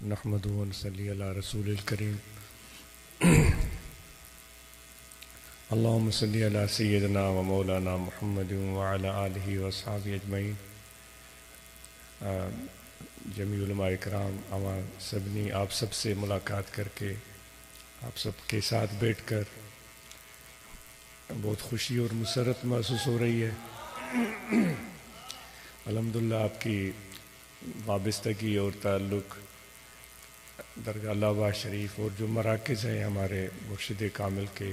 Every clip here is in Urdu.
نحمدہ و نصلی علی رسول الکریم اللہم صلی علی سیدنا و مولانا محمد وعلی آلہ و اصحابہ اجمعین۔ جمیع علماء کرام، اما سبنی آپ سب سے ملاقات کر کے آپ سب کے ساتھ بیٹھ کر بہت خوشی اور مسرت محسوس ہو رہی ہے۔ الحمدللہ آپ کی وابستگی اور تعلق درگاہ اللہ شریف اور جو مراکز ہیں ہمارے مرشد کامل کے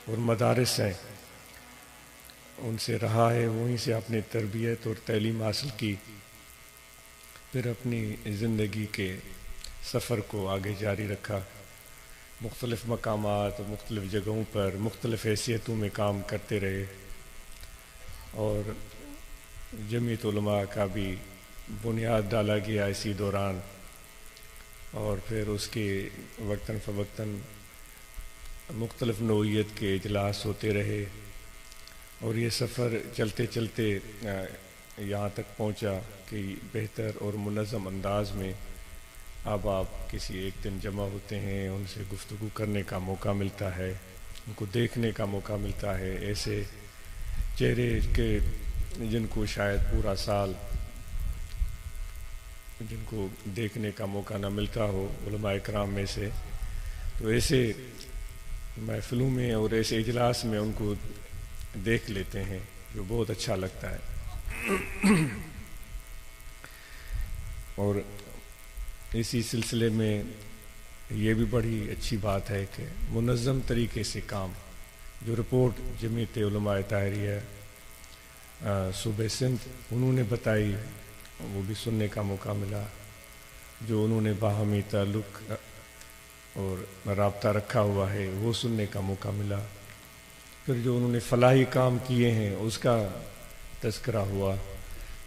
اور مدارس ہیں ان سے رہا ہے، وہیں سے اپنی تربیت اور تعلیم حاصل کی، پھر اپنی زندگی کے سفر کو آگے جاری رکھا، مختلف مقامات اور مختلف جگہوں پر مختلف حیثیتوں میں کام کرتے رہے، اور جمعیت علماء کا بھی بنیاد ڈالا گیا اسی دوران، اور پھر اس کے وقتاً فوقتاً مختلف نوعیت کے اجلاس ہوتے رہے، اور یہ سفر چلتے چلتے یہاں تک پہنچا کہ بہتر اور منظم انداز میں اب آپ کسی ایک دن جمع ہوتے ہیں، ان سے گفتگو کرنے کا موقع ملتا ہے، ان کو دیکھنے کا موقع ملتا ہے، ایسے چہرے کے جن کو شاید پورا سال جن کو دیکھنے کا موقع نہ ملتا ہو علماء کرام میں سے، تو ایسے محفلوں میں اور ایسے اجلاس میں ان کو دیکھ لیتے ہیں، جو بہت اچھا لگتا ہے۔ اور اسی سلسلے میں یہ بھی بڑی اچھی بات ہے کہ منظم طریقے سے کام، جو رپورٹ جمعیت علماء طاہریہ صوبہ سندھ انہوں نے بتائی، وہ بھی سننے کا موقع ملا، جو انہوں نے باہمی تعلق اور رابطہ رکھا ہوا ہے وہ سننے کا موقع ملا، پھر جو انہوں نے فلاحی کام کیے ہیں اس کا تذکرہ ہوا،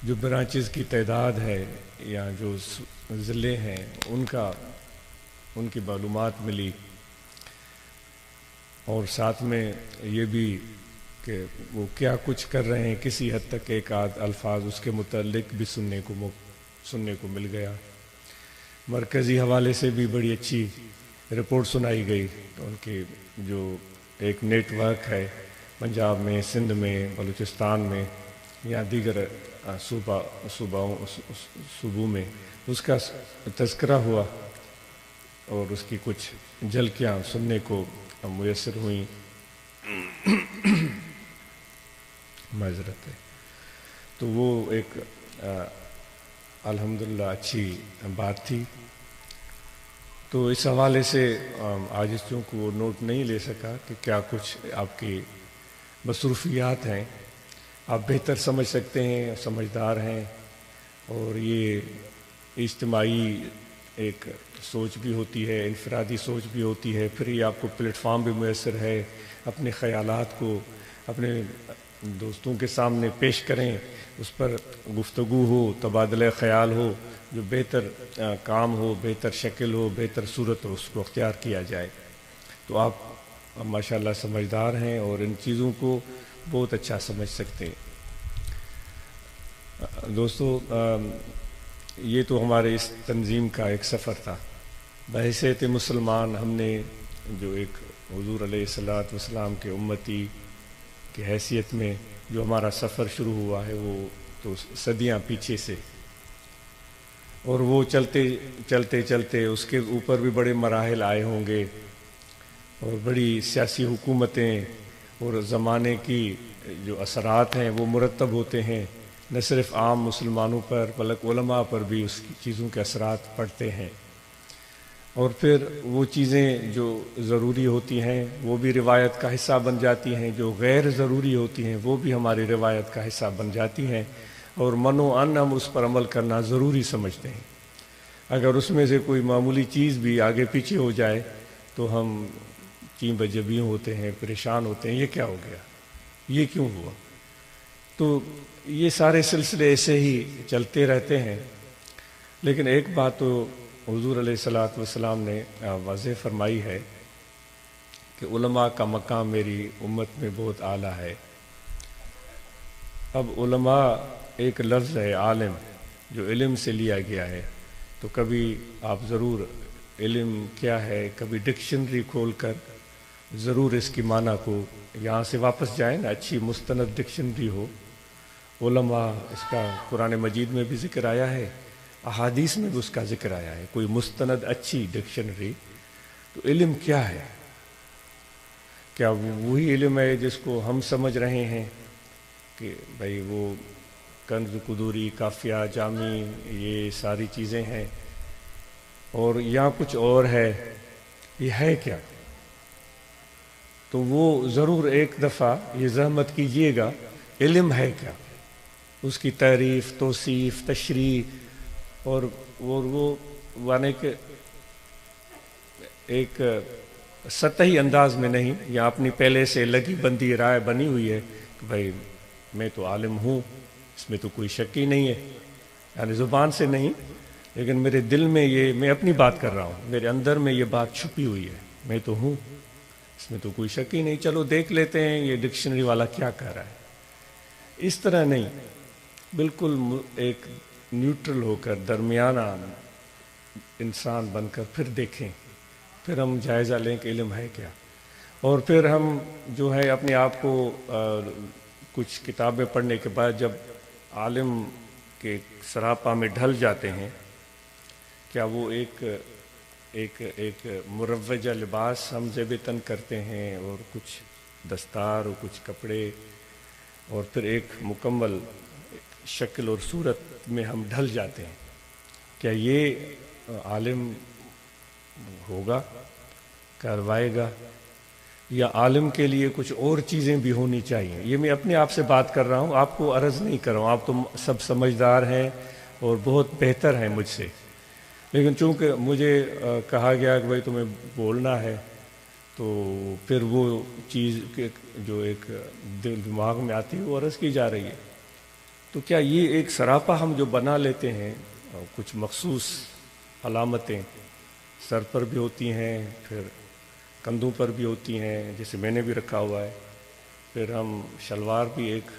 جو برانچز کی تعداد ہے یا جو ضلع ہیں ان کی معلومات ملی، اور ساتھ میں یہ بھی کہ وہ کیا کچھ کر رہے ہیں، کسی حد تک ایک آدھ الفاظ اس کے متعلق بھی سننے کو مل گیا۔ مرکزی حوالے سے بھی بڑی اچھی رپورٹ سنائی گئی، ان کے جو ایک نیٹ ورک ہے پنجاب میں، سندھ میں، بلوچستان میں یا دیگر صوبوں میں، اس کا تذکرہ ہوا، اور اس کی کچھ جھلکیاں سننے کو میسر ہوئیں۔ معذرت ہے، تو وہ ایک الحمدللہ اچھی بات تھی۔ تو اس حوالے سے آج چونکہ نوٹ نہیں لے سکا کہ کیا کچھ آپ کی مصروفیات ہیں، آپ بہتر سمجھ سکتے ہیں، سمجھدار ہیں، اور یہ اجتماعی ایک سوچ بھی ہوتی ہے، انفرادی سوچ بھی ہوتی ہے، پھر یہ آپ کو پلیٹ فارم بھی میسر ہے، اپنے خیالات کو اپنے دوستوں کے سامنے پیش کریں، اس پر گفتگو ہو، تبادلہ خیال ہو، جو بہتر کام ہو، بہتر شکل ہو، بہتر صورت ہو، اس کو اختیار کیا جائے۔ تو آپ ماشاءاللہ سمجھدار ہیں اور ان چیزوں کو بہت اچھا سمجھ سکتے ہیں۔ دوستو، یہ تو ہمارے اس تنظیم کا ایک سفر تھا۔ بحیثیت مسلمان ہم نے جو ایک حضور علیہ الصلوۃ والسلام کے امتی کی حیثیت میں جو ہمارا سفر شروع ہوا ہے، وہ تو صدیاں پیچھے سے، اور وہ چلتے چلتے چلتے اس کے اوپر بھی بڑے مراحل آئے ہوں گے، اور بڑی سیاسی حکومتیں اور زمانے کی جو اثرات ہیں وہ مرتب ہوتے ہیں، نہ صرف عام مسلمانوں پر بلکہ علماء پر بھی اس کی چیزوں کے اثرات پڑتے ہیں، اور پھر وہ چیزیں جو ضروری ہوتی ہیں وہ بھی روایت کا حصہ بن جاتی ہیں، جو غیر ضروری ہوتی ہیں وہ بھی ہماری روایت کا حصہ بن جاتی ہیں، اور من و عن ہم اس پر عمل کرنا ضروری سمجھتے ہیں۔ اگر اس میں سے کوئی معمولی چیز بھی آگے پیچھے ہو جائے تو ہم چین بجبیوں ہوتے ہیں، پریشان ہوتے ہیں، یہ کیا ہو گیا، یہ کیوں ہوا؟ تو یہ سارے سلسلے ایسے ہی چلتے رہتے ہیں، لیکن ایک بات تو حضور علیہ الصلوۃ والسلام نے واضح فرمائی ہے کہ علماء کا مقام میری امت میں بہت اعلیٰ ہے۔ اب علماء ایک لفظ ہے عالم، جو علم سے لیا گیا ہے، تو کبھی آپ ضرور علم کیا ہے کبھی ڈکشنری کھول کر ضرور اس کی معنی کو یہاں سے واپس جائیں نا، اچھی مستند ڈکشنری ہو. علماء اس کا قرآن مجید میں بھی ذکر آیا ہے، احادیث میں بھی اس کا ذکر آیا ہے، کوئی مستند اچھی ڈکشنری. تو علم کیا ہے؟ کیا وہی علم ہے جس کو ہم سمجھ رہے ہیں کہ بھائی وہ کنز قدوری کافیہ جامی یہ ساری چیزیں ہیں، اور یہاں کچھ اور ہے؟ یہ ہے کیا؟ تو وہ ضرور ایک دفعہ یہ زحمت کیجئے گا، علم ہے کیا، اس کی تعریف توصیف تشریح اور وہ یعنی کہ ایک سطحی انداز میں نہیں، یا اپنی پہلے سے لگی بندی رائے بنی ہوئی ہے کہ بھائی میں تو عالم ہوں، اس میں تو کوئی شک ہی نہیں ہے، یعنی زبان سے نہیں لیکن میرے دل میں یہ میں اپنی بات کر رہا ہوں، میرے اندر میں یہ بات چھپی ہوئی ہے، میں تو ہوں، اس میں تو کوئی شک ہی نہیں، چلو دیکھ لیتے ہیں یہ ڈکشنری والا کیا کہہ رہا ہے. اس طرح نہیں، بالکل ایک نیوٹرل ہو کر درمیانہ انسان بن کر پھر دیکھیں، پھر ہم جائزہ لیں کہ علم ہے کیا. اور پھر ہم جو ہے اپنے آپ کو کچھ کتابیں پڑھنے کے بعد جب عالم کے سراپا میں ڈھل جاتے ہیں، کیا وہ ایک مروجہ لباس ہم زیب تن کرتے ہیں اور کچھ دستار اور کچھ کپڑے، اور پھر ایک مکمل شکل اور صورت میں ہم ڈھل جاتے ہیں، کیا یہ عالم ہوگا، کروائے گا؟ یا عالم کے لیے کچھ اور چیزیں بھی ہونی چاہیے؟ یہ میں اپنے آپ سے بات کر رہا ہوں، آپ کو عرض نہیں کر رہا ہوں، آپ تو سب سمجھدار ہیں اور بہت بہتر ہیں مجھ سے، لیکن چونکہ مجھے کہا گیا کہ بھائی تمہیں بولنا ہے، تو پھر وہ چیز جو ایک دماغ میں آتی ہے وہ عرض کی جا رہی ہے. تو کیا یہ ایک سراپا ہم جو بنا لیتے ہیں، کچھ مخصوص علامتیں سر پر بھی ہوتی ہیں، پھر کندھوں پر بھی ہوتی ہیں جیسے میں نے بھی رکھا ہوا ہے، پھر ہم شلوار بھی ایک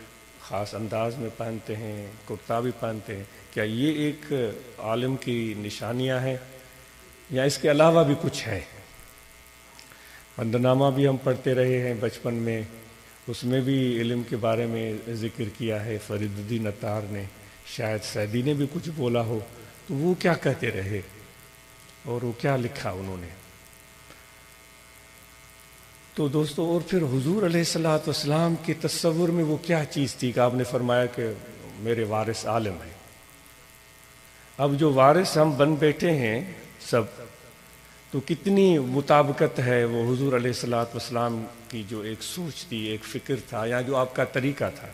خاص انداز میں پہنتے ہیں، کرتا بھی پہنتے ہیں، کیا یہ ایک عالم کی نشانیاں ہیں یا اس کے علاوہ بھی کچھ ہے؟ بندنامہ بھی ہم پڑھتے رہے ہیں بچپن میں، اس میں بھی علم کے بارے میں ذکر کیا ہے فرید الدین عطار نے، شاید سعدی نے بھی کچھ بولا ہو، تو وہ کیا کہتے رہے اور وہ کیا لکھا انہوں نے. تو دوستو، اور پھر حضور علیہ الصلوۃ والسلام کے تصور میں وہ کیا چیز تھی کہ آپ نے فرمایا کہ میرے وارث عالم ہے. اب جو وارث ہم بن بیٹھے ہیں سب، تو کتنی مطابقت ہے وہ حضور علیہ الصلوۃ والسلام کی جو ایک سوچ تھی، ایک فکر تھا، یا جو آپ کا طریقہ تھا،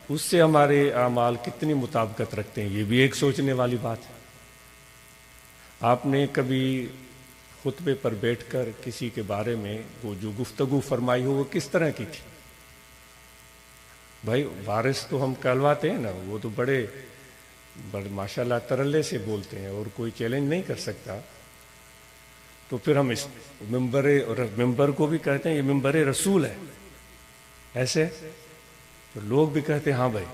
اس سے ہمارے اعمال کتنی مطابقت رکھتے ہیں؟ یہ بھی ایک سوچنے والی بات ہے. آپ نے کبھی خطبے پر بیٹھ کر کسی کے بارے میں وہ جو گفتگو فرمائی ہو وہ کس طرح کی تھی؟ بھائی وارث تو ہم کہلواتے ہیں نا، وہ تو بڑے ماشاءاللہ ترلے سے بولتے ہیں اور کوئی چیلنج نہیں کر سکتا. تو پھر ہم اس ممبر کو بھی کہتے ہیں یہ ممبر رسول ہے، ایسے تو لوگ بھی کہتے ہیں ہاں بھائی.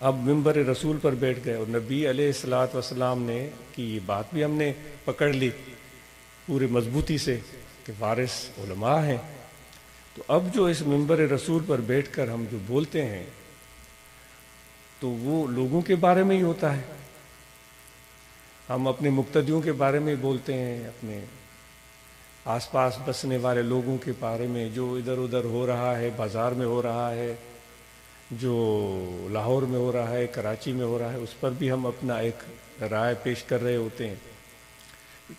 اب ممبر رسول پر بیٹھ گئے اور نبی علیہ الصلوۃ والسلام نے کی یہ بات بھی ہم نے پکڑ لی پورے مضبوطی سے کہ وارث علماء ہیں. تو اب جو اس ممبر رسول پر بیٹھ کر ہم جو بولتے ہیں تو وہ لوگوں کے بارے میں ہی ہوتا ہے. ہم اپنے مقتدیوں کے بارے میں بولتے ہیں، اپنے آس پاس بسنے والے لوگوں کے بارے میں، جو ادھر ادھر ہو رہا ہے، بازار میں ہو رہا ہے، جو لاہور میں ہو رہا ہے، کراچی میں ہو رہا ہے، اس پر بھی ہم اپنا ایک رائے پیش کر رہے ہوتے ہیں.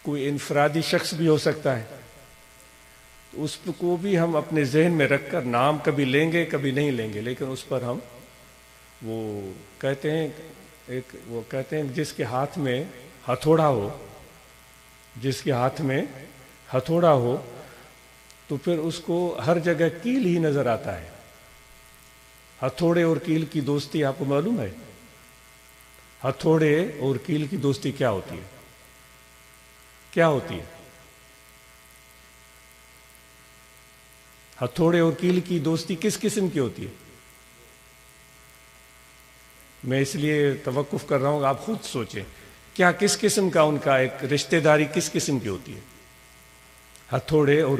کوئی انفرادی شخص بھی ہو سکتا ہے، تو اس کو بھی ہم اپنے ذہن میں رکھ کر نام کبھی لیں گے کبھی نہیں لیں گے، لیکن اس پر ہم وہ کہتے ہیں جس کے ہاتھ میں ہتھوڑا ہو، جس کے ہاتھ میں ہتھوڑا ہو تو پھر اس کو ہر جگہ کیل ہی نظر آتا ہے. ہتھوڑے اور کیل کی دوستی آپ کو معلوم ہے؟ ہتھوڑے اور کیل کی دوستی کیا ہوتی ہے؟ کیا ہوتی ہے؟ ہتھوڑے اور کیل کی دوستی کس قسم کی ہوتی ہے؟ میں اس لیے توقف کر رہا ہوں کہ آپ خود سوچیں کیا کس قسم کا ان کا ایک رشتہ داری کس قسم کی ہوتی ہے؟ ہتھوڑے اور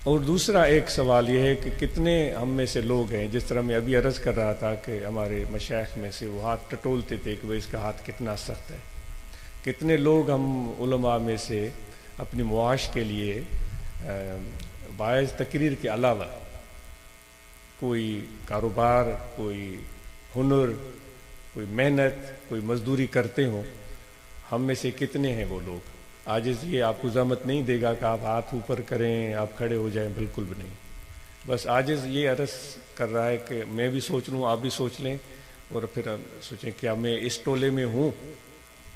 اور دوسرا ایک سوال یہ ہے کہ کتنے ہم میں سے لوگ ہیں، جس طرح میں ابھی عرض کر رہا تھا کہ ہمارے مشائخ میں سے وہ ہاتھ ٹٹولتے تھے کہ وہ اس کا ہاتھ کتنا سخت ہے، کتنے لوگ ہم علماء میں سے اپنی معاش کے لیے باعث تقریر کے علاوہ کوئی کاروبار، کوئی ہنر، کوئی محنت، کوئی مزدوری کرتے ہوں؟ ہم میں سے کتنے ہیں وہ لوگ؟ عاجز یہ آپ کو زحمت نہیں دے گا کہ آپ ہاتھ اوپر کریں، آپ کھڑے ہو جائیں، بالکل بھی نہیں. بس عاجز یہ عرض کر رہا ہے کہ میں بھی سوچ لوں، آپ بھی سوچ لیں، اور پھر سوچیں کیا میں اس ٹولے میں ہوں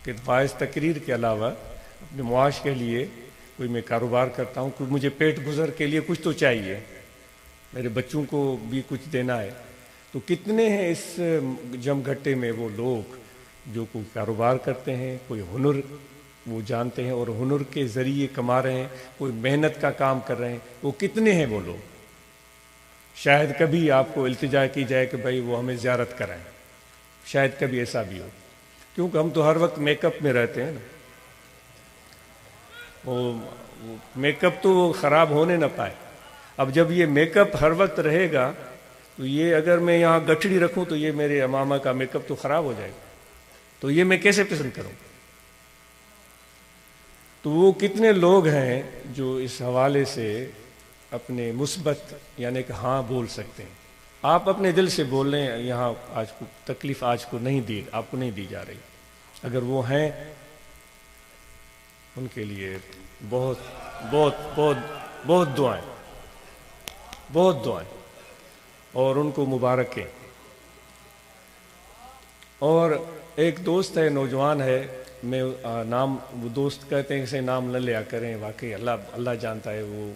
کہ باعث تقریر کے علاوہ اپنے معاش کے لیے کوئی میں کاروبار کرتا ہوں، کہ مجھے پیٹ گزر کے لیے کچھ تو چاہیے، میرے بچوں کو بھی کچھ دینا ہے. تو کتنے ہیں اس جم گھٹے میں وہ لوگ جو کوئی کاروبار کرتے ہیں، کوئی ہنر وہ جانتے ہیں اور ہنر کے ذریعے کما رہے ہیں، کوئی محنت کا کام کر رہے ہیں؟ وہ کتنے ہیں وہ لوگ؟ شاید کبھی آپ کو التجا کی جائے کہ بھائی وہ ہمیں زیارت کرائیں، شاید کبھی ایسا بھی ہو، کیونکہ ہم تو ہر وقت میک اپ میں رہتے ہیں نا. وہ میک اپ تو خراب ہونے نہ پائے. اب جب یہ میک اپ ہر وقت رہے گا تو یہ اگر میں یہاں گٹھڑی رکھوں تو یہ میرے امامہ کا میک اپ تو خراب ہو جائے گا، تو یہ میں کیسے پسند کروں؟ تو وہ کتنے لوگ ہیں جو اس حوالے سے اپنے مثبت یعنی کہ ہاں بول سکتے ہیں؟ آپ اپنے دل سے بول لیں، یہاں آج کو تکلیف آپ کو نہیں دی جا رہی. اگر وہ ہیں ان کے لیے بہت بہت بہت بہت دعائیں، بہت دعائیں، اور ان کو مبارکیں. اور ایک دوست ہے، نوجوان ہے، میں نام وہ دوست کہتے ہیں اسے نام نہ لیا کریں، واقعی اللہ جانتا ہے، وہ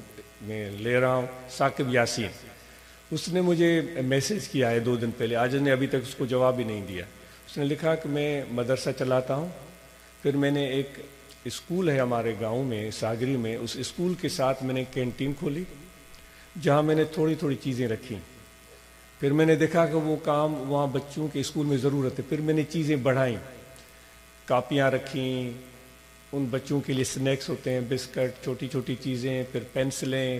میں لے رہا ہوں، ثاقب یاسین. اس نے مجھے میسج کیا ہے 2 دن پہلے، آج نے ابھی تک اس کو جواب ہی نہیں دیا. اس نے لکھا کہ میں مدرسہ چلاتا ہوں، پھر میں نے ایک اسکول ہے ہمارے گاؤں میں ساگری میں، اس اسکول کے ساتھ میں نے کینٹین کھولی جہاں میں نے تھوڑی تھوڑی چیزیں رکھیں. پھر میں نے دیکھا کہ وہ کام وہاں بچوں کے اسکول میں ضرورت ہے، پھر میں نے چیزیں بڑھائیں، کاپیاں رکھیں، ان بچوں کے لیے سنیکس ہوتے ہیں، بسکٹ، چھوٹی چھوٹی چیزیں، پھر پینسلیں،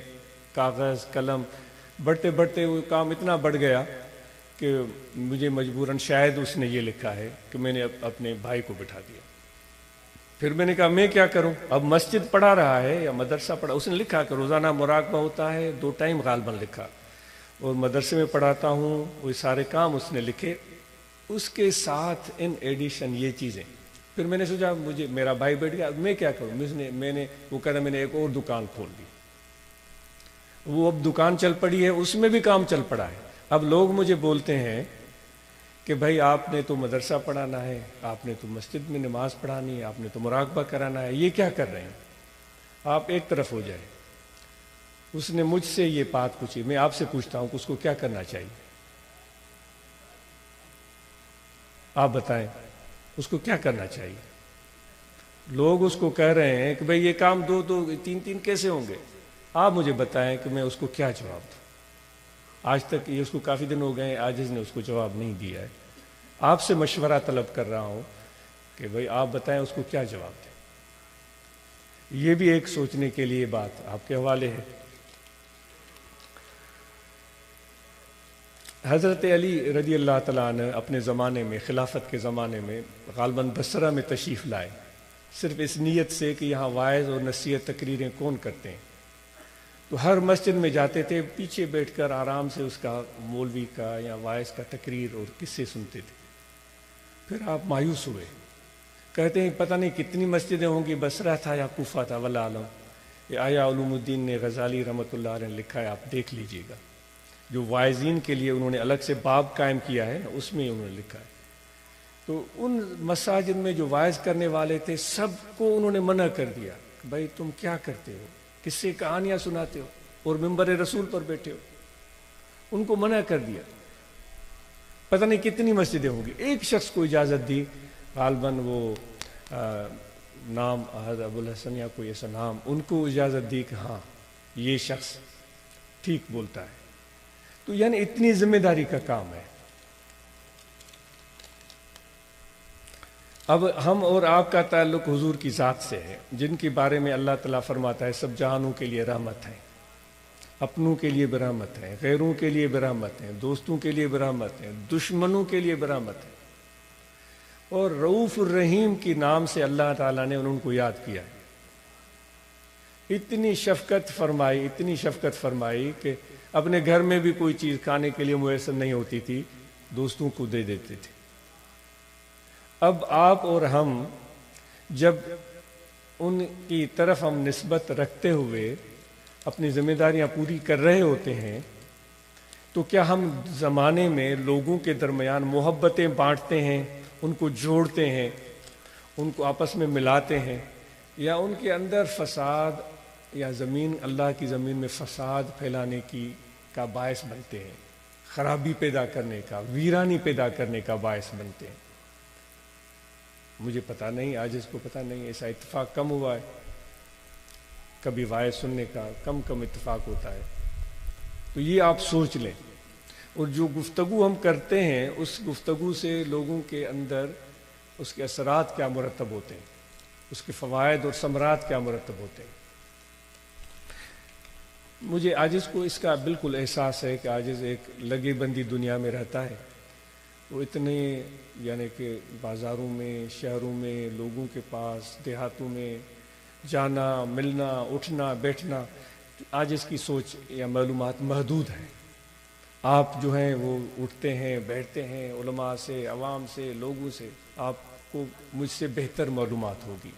کاغذ، قلم. بڑھتے بڑھتے وہ کام اتنا بڑھ گیا کہ مجھے مجبوراً، شاید اس نے یہ لکھا ہے کہ میں نے اپنے بھائی کو بٹھا دیا. پھر میں نے کہا میں کیا کروں؟ اب مسجد پڑھا رہا ہے یا مدرسہ پڑھا؟ اس نے لکھا کہ روزانہ مراقبہ ہوتا ہے، 2 ٹائم غالباً لکھا، اور مدرسے میں پڑھاتا ہوں، وہ سارے کام اس نے لکھے، اس کے ساتھ ان ایڈیشن یہ چیزیں. پھر میں نے سوچا مجھے میرا بھائی بیٹھ گیا، میں کیا کروں؟ وہ کہہ رہا میں نے ایک اور دکان کھول دی. وہ اب دکان چل پڑی ہے، اس میں بھی کام چل پڑا ہے. اب لوگ مجھے بولتے ہیں کہ بھائی آپ نے تو مدرسہ پڑھانا ہے، آپ نے تو مسجد میں نماز پڑھانی ہے، آپ نے تو مراقبہ کرانا ہے، یہ کیا کر رہے ہیں؟ آپ ایک طرف ہو جائیں. اس نے مجھ سے یہ بات پوچھی، میں آپ سے پوچھتا ہوں کہ اس کو کیا کرنا چاہیے؟ آپ بتائیں اس کو کیا کرنا چاہیے؟ لوگ اس کو کہہ رہے ہیں کہ بھئی یہ کام 2 2 3 3 کیسے ہوں گے؟ آپ مجھے بتائیں کہ میں اس کو کیا جواب دوں؟ آج تک یہ اس کو کافی دن ہو گئے، عاجز نے اس کو جواب نہیں دیا ہے. آپ سے مشورہ طلب کر رہا ہوں کہ بھئی آپ بتائیں اس کو کیا جواب دیں. یہ بھی ایک سوچنے کے لیے بات آپ کے حوالے ہے. حضرت علی رضی اللہ تعالیٰ عنہ اپنے زمانے میں، خلافت کے زمانے میں، غالباً بصرہ میں تشریف لائے، صرف اس نیت سے کہ یہاں واعظ اور نصیحت تقریریں کون کرتے ہیں. تو ہر مسجد میں جاتے تھے، پیچھے بیٹھ کر آرام سے اس کا مولوی کا یا واعظ کا تقریر اور قصے سنتے تھے. پھر آپ مایوس ہوئے، کہتے ہیں پتہ نہیں کتنی مسجدیں ہوں گی، بصرہ تھا یا کوفہ تھا، واللہ عالم. یہ آیا علوم الدین نے غزالی رحمۃ اللہ علیہ نے لکھا ہے، آپ دیکھ لیجئے گا. جو واعظین کے لیے انہوں نے الگ سے باب قائم کیا ہے نا، اس میں انہوں نے لکھا ہے. تو ان مساجد میں جو واعظ کرنے والے تھے سب کو انہوں نے منع کر دیا کہ بھائی تم کیا کرتے ہو، کس سے کہانیاں سناتے ہو اور ممبر رسول پر بیٹھے ہو. ان کو منع کر دیا. پتہ نہیں کتنی مسجدیں ہوں گی. ایک شخص کو اجازت دی، غالباً وہ نام حضرت ابو الحسن یا کوئی ایسا نام، ان کو اجازت دی کہ ہاں یہ شخص ٹھیک بولتا ہے. تو یعنی اتنی ذمہ داری کا کام ہے. اب ہم اور آپ کا تعلق حضور کی ذات سے ہے، جن کے بارے میں اللہ تعالیٰ فرماتا ہے سب جہانوں کے لیے رحمت ہے. اپنوں کے لیے برحمت ہیں، غیروں کے لیے برحمت ہیں، دوستوں کے لیے برحمت ہیں، دشمنوں کے لیے برحمت ہیں، اور رؤوف الرحیم کے نام سے اللہ تعالیٰ نے ان کو یاد کیا ہے۔ اتنی شفقت فرمائی کہ اپنے گھر میں بھی کوئی چیز کھانے کے لیے میسر نہیں ہوتی تھی، دوستوں کو دے دیتے تھے۔ اب آپ اور ہم جب ان کی طرف ہم نسبت رکھتے ہوئے اپنی ذمہ داریاں پوری کر رہے ہوتے ہیں، تو کیا ہم زمانے میں لوگوں کے درمیان محبتیں بانٹتے ہیں، ان کو جوڑتے ہیں، ان کو آپس میں ملاتے ہیں، یا ان کے اندر فساد یا اللہ کی زمین میں فساد پھیلانے کا باعث بنتے ہیں، خرابی پیدا کرنے کا، ویرانی پیدا کرنے کا باعث بنتے ہیں؟ مجھے پتہ نہیں، آج اس کو پتہ نہیں، ایسا اتفاق کم ہوا ہے، کبھی وائز سننے کا کم اتفاق ہوتا ہے۔ تو یہ آپ سوچ لیں، اور جو گفتگو ہم کرتے ہیں اس گفتگو سے لوگوں کے اندر اس کے اثرات کیا مرتب ہوتے ہیں، اس کے فوائد اور ثمرات کیا مرتب ہوتے ہیں۔ مجھے عاجز کو اس کا بالکل احساس ہے کہ عاجز ایک لگے بندی دنیا میں رہتا ہے، وہ اتنے یعنی کہ بازاروں میں، شہروں میں، لوگوں کے پاس، دیہاتوں میں جانا، ملنا، اٹھنا، بیٹھنا، عاجز کی سوچ یا معلومات محدود ہیں۔ آپ جو ہیں وہ اٹھتے ہیں، بیٹھتے ہیں، علماء سے، عوام سے، لوگوں سے، آپ کو مجھ سے بہتر معلومات ہوگی۔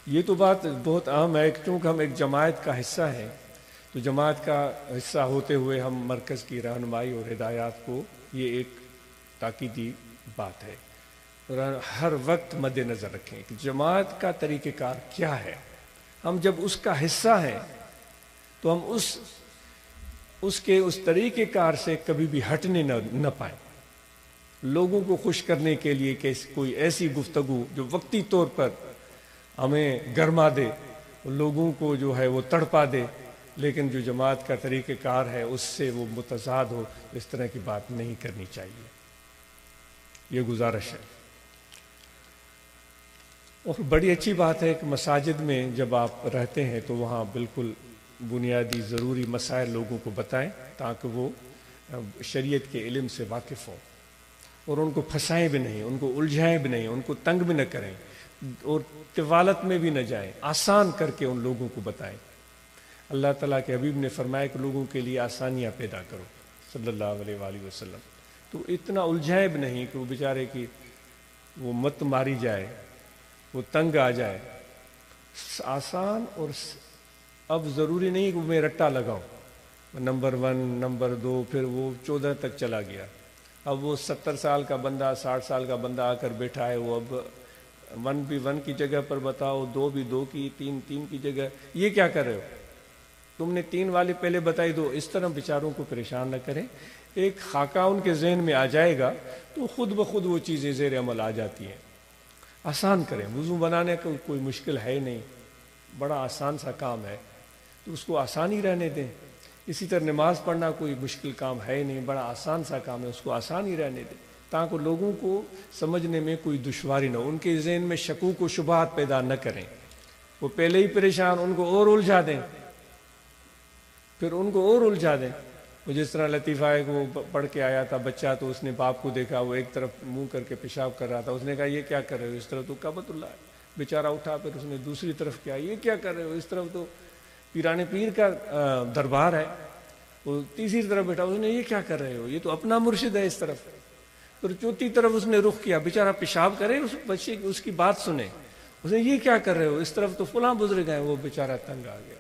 یہ تو بات بہت عام ہے، چونکہ ہم ایک جماعت کا حصہ ہیں، تو جماعت کا حصہ ہوتے ہوئے ہم مرکز کی رہنمائی اور ہدایات کو، یہ ایک تاکیدی بات ہے، اور ہر وقت مد نظر رکھیں کہ جماعت کا طریقہ کار کیا ہے۔ ہم جب اس کا حصہ ہیں تو ہم اس طریقہ کار سے کبھی بھی ہٹنے نہ پائیں۔ لوگوں کو خوش کرنے کے لیے کہ کوئی ایسی گفتگو جو وقتی طور پر ہمیں گرما دے، لوگوں کو جو ہے وہ تڑپا دے، لیکن جو جماعت کا طریقہ کار ہے اس سے وہ متضاد ہو، اس طرح کی بات نہیں کرنی چاہیے، یہ گزارش ہے۔ اور بڑی اچھی بات ہے کہ مساجد میں جب آپ رہتے ہیں تو وہاں بالکل بنیادی ضروری مسائل لوگوں کو بتائیں تاکہ وہ شریعت کے علم سے واقف ہوں، اور ان کو پھنسائیں بھی نہیں، ان کو الجھائیں بھی نہیں، ان کو تنگ بھی نہ کریں، اور طوالت میں بھی نہ جائیں، آسان کر کے ان لوگوں کو بتائیں۔ اللہ تعالیٰ کے حبیب نے فرمایا کہ لوگوں کے لیے آسانیاں پیدا کرو، صلی اللہ علیہ وآلہ وسلم۔ تو اتنا الجھائیں بھی نہیں کہ وہ بیچارے کی وہ مت ماری جائے، وہ تنگ آ جائے، آسان۔ اور اب ضروری نہیں کہ میں رٹا لگاؤں، نمبر 1، نمبر 2، پھر وہ 14 تک چلا گیا، اب وہ 70 سال کا بندہ، 60 سال کا بندہ آ کر بیٹھا ہے، وہ اب 1 بھی 1 کی جگہ پر بتاؤ، 2 بھی 2 کی، 3 کی جگہ، یہ کیا کر رہے ہو؟ تم نے 3 والی پہلے بتائی دو۔ اس طرح بیچاروں کو پریشان نہ کریں، ایک خاکہ ان کے ذہن میں آ جائے گا تو خود بخود وہ چیزیں زیر عمل آ جاتی ہیں۔ آسان کریں، وضو بنانے کا کوئی مشکل ہے ہی نہیں، بڑا آسان سا کام ہے، تو اس کو آسان ہی رہنے دیں۔ اسی طرح نماز پڑھنا کوئی مشکل کام ہے نہیں، بڑا آسان سا کام ہے، اس کو آسان ہی رہنے دیں، تاکہ لوگوں کو سمجھنے میں کوئی دشواری نہ ہو، ان کے ذہن میں شکوک و شبہات پیدا نہ کریں، وہ پہلے ہی پریشان، ان کو اور الجھا دیں، پھر ان کو اور الجھا دیں۔ وہ جس طرح لطیفہ ہے کہ وہ پڑھ کے آیا تھا بچہ، تو اس نے باپ کو دیکھا، وہ ایک طرف منہ کر کے پیشاب کر رہا تھا، اس نے کہا یہ کیا کر رہے ہو؟ اس طرف تو کعبۃ اللہ ہے۔ بیچارہ اٹھا، پھر اس نے دوسری طرف کیا، یہ کیا کر رہے ہو؟ اس طرف تو پیران پیر کا دربار ہے۔ وہ تیسری طرف بیٹھا، اس نے یہ کیا کر رہے ہو؟ یہ تو اپنا مرشد ہے اس طرف۔ پھر چوتھی طرف اس نے رخ کیا، بیچارہ پیشاب کرے، اس بچے کی اس کی بات سنے، اس نے یہ کیا کر رہے ہو؟ اس طرف تو فلاں بزرگ ہیں۔ وہ بیچارہ تنگ آ گیا،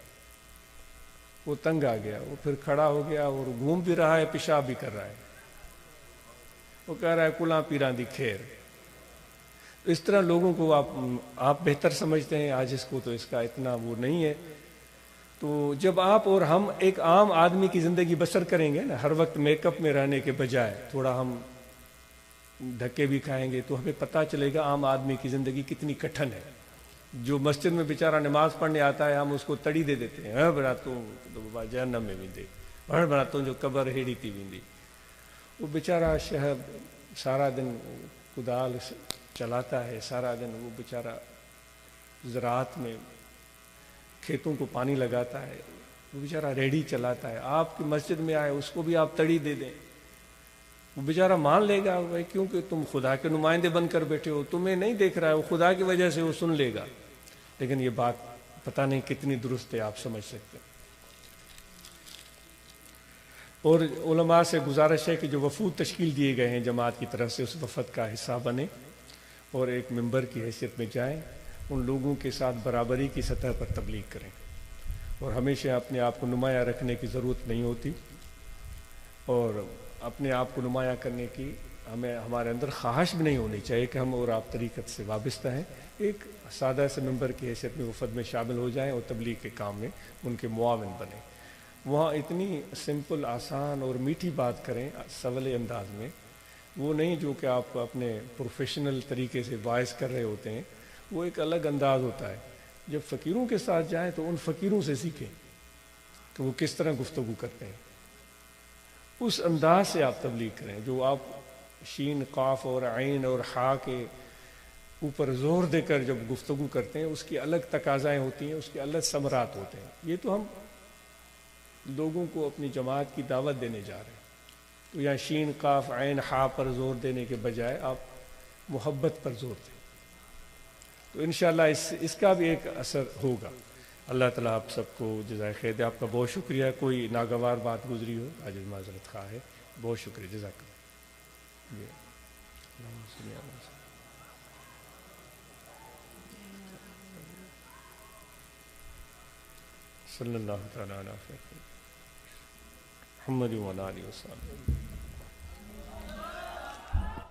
وہ تنگ آ گیا، وہ پھر کھڑا ہو گیا اور گھوم بھی رہا ہے، پیشاب بھی کر رہا ہے، وہ کہہ رہا ہے کلاں پیران دی خیر۔ اس طرح لوگوں کو آپ بہتر سمجھتے ہیں، آج اس کو تو اس کا اتنا وہ نہیں ہے۔ تو جب آپ اور ہم ایک عام آدمی کی زندگی بسر کریں گے نا، ہر وقت میک اپ میں رہنے کے بجائے تھوڑا ہم دھکے بھی کھائیں گے، تو ہمیں پتہ چلے گا عام آدمی کی زندگی کتنی کٹھن ہے۔ جو مسجد میں بیچارہ نماز پڑھنے آتا ہے، ہم اس کو تڑی دے دیتے ہیں، بڑا تو جہنم میں بھی دے، بڑا تو جو قبر ہیڑی تھی ویندی۔ وہ بیچارہ شہر سارا دن کدال چلاتا ہے، سارا دن وہ بیچارہ زراعت میں کھیتوں کو پانی لگاتا ہے، وہ بیچارہ ریڑھی چلاتا ہے، آپ کی مسجد میں آئے اس کو بھی آپ تڑی دے دیں، وہ بیچارہ مان لے گا بھائی، کیونکہ تم خدا کے نمائندے بن کر بیٹھے ہو، تمہیں نہیں دیکھ رہا ہے، وہ خدا کی وجہ سے وہ سن لے گا۔ لیکن یہ بات پتہ نہیں کتنی درست ہے، آپ سمجھ سکتے ہیں۔ اور علماء سے گزارش ہے کہ جو وفود تشکیل دیے گئے ہیں جماعت کی طرف سے، اس وفد کا حصہ بنیں اور ایک ممبر کی حیثیت میں جائیں، ان لوگوں کے ساتھ برابری کی سطح پر تبلیغ کریں، اور ہمیشہ اپنے آپ کو نمایاں رکھنے کی ضرورت نہیں ہوتی، اور اپنے آپ کو نمایاں کرنے کی ہمارے اندر خواہش بھی نہیں ہونی چاہیے کہ ہم اور آپ طریقت سے وابستہ ہیں۔ ایک سادہ سے ممبر کی حیثیت میں وفد میں شامل ہو جائیں اور تبلیغ کے کام میں ان کے معاون بنیں۔ وہاں اتنی سمپل، آسان اور میٹھی بات کریں سولے انداز میں، وہ نہیں جو کہ آپ اپنے پروفیشنل طریقے سے باعث کر رہے ہوتے ہیں، وہ ایک الگ انداز ہوتا ہے۔ جب فقیروں کے ساتھ جائیں تو ان فقیروں سے سیکھیں کہ وہ کس طرح گفتگو کرتے ہیں، اس انداز سے آپ تبلیغ کریں۔ جو آپ شین، قاف اور عین اور حا کے اوپر زور دے کر جب گفتگو کرتے ہیں، اس کی الگ تقاضائیں ہوتی ہیں، اس کے الگ ثمرات ہوتے ہیں۔ یہ تو ہم لوگوں کو اپنی جماعت کی دعوت دینے جا رہے ہیں، تو یہاں شین، قاف، عین، حا پر زور دینے کے بجائے آپ محبت پر زور دیں، تو انشاءاللہ اس کا بھی ایک اثر ہوگا۔ اللہ تعالیٰ آپ سب کو جزائے خیر دے۔ آپ کا بہت شکریہ۔ کوئی ناگوار بات گزری ہو آج معذرت خواہ ہے، بہت شکریہ، جزاک اللہ۔ صلی اللہ تعالیٰ علیہ محمد و علیہ وسلم۔